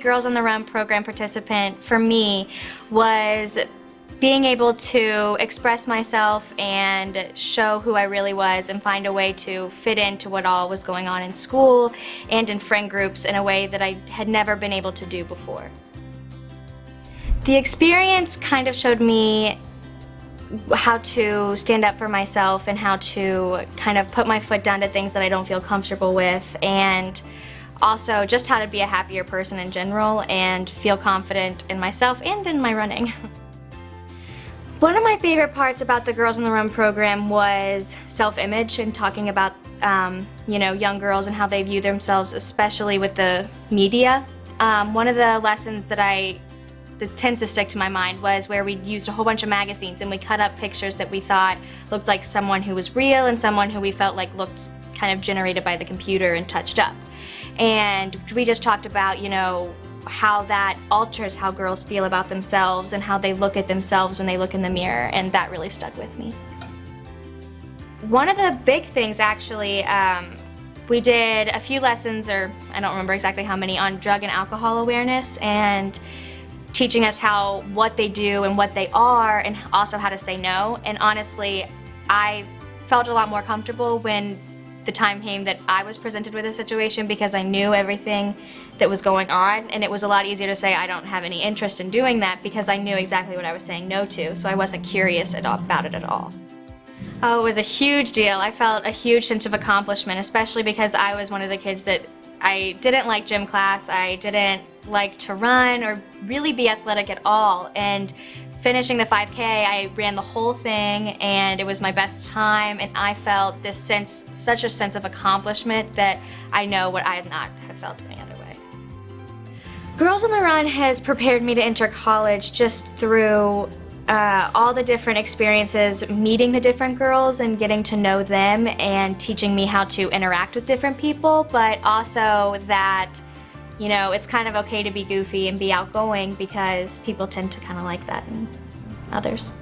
Girls on the Run program participant for me was being able to express myself and show who I really was and find a way to fit into what all was going on in school and in friend groups in a way that I had never been able to do before. The experience kind of showed me how to stand up for myself and how to kind of put my foot down to things that I don't feel comfortable with, and also just how to be a happier person in general and feel confident in myself and in my running. One of my favorite parts about the Girls on the Run program was self-image and talking about you know, young girls and how they view themselves, especially with the media. One of the lessons that tends to stick to my mind was where we used a whole bunch of magazines and we cut up pictures that we thought looked like someone who was real and someone who we felt like looked kind of generated by the computer and touched up. And we just talked about, you know, how that alters how girls feel about themselves and how they look at themselves when they look in the mirror, and that really stuck with me. One of the big things actually, we did a few lessons, or I don't remember exactly how many, on drug and alcohol awareness and teaching us what they do and what they are and also how to say no. And honestly, I felt a lot more comfortable when the time came that I was presented with a situation because I knew everything that was going on, and it was a lot easier to say I don't have any interest in doing that because I knew exactly what I was saying no to, so I wasn't curious about it at all. Oh, it was a huge deal. I felt a huge sense of accomplishment, especially because I was one of the kids that I didn't like gym class, I didn't like to run or really be athletic at all, and finishing the 5K, I ran the whole thing and it was my best time, and I felt this sense, such a sense of accomplishment that I know what I have not have felt any other way. Girls on the Run has prepared me to enter college just through all the different experiences, meeting the different girls and getting to know them and teaching me how to interact with different people, but also that, you know, it's kind of okay to be goofy and be outgoing because people tend to kind of like that in others.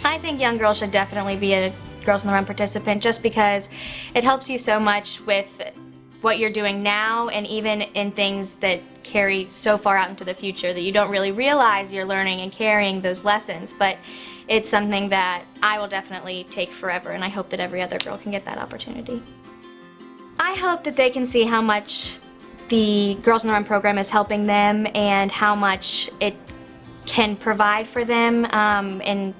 I think young girls should definitely be a Girls on the Run participant just because it helps you so much with what you're doing now and even in things that carry so far out into the future that you don't really realize you're learning and carrying those lessons, but it's something that I will definitely take forever, and I hope that every other girl can get that opportunity. I hope that they can see how much the Girls on the Run program is helping them and how much it can provide for them in,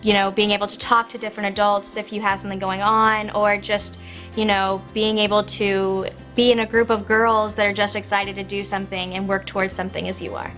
you know, being able to talk to different adults if you have something going on, or just, you know, being able to be in a group of girls that are just excited to do something and work towards something as you are.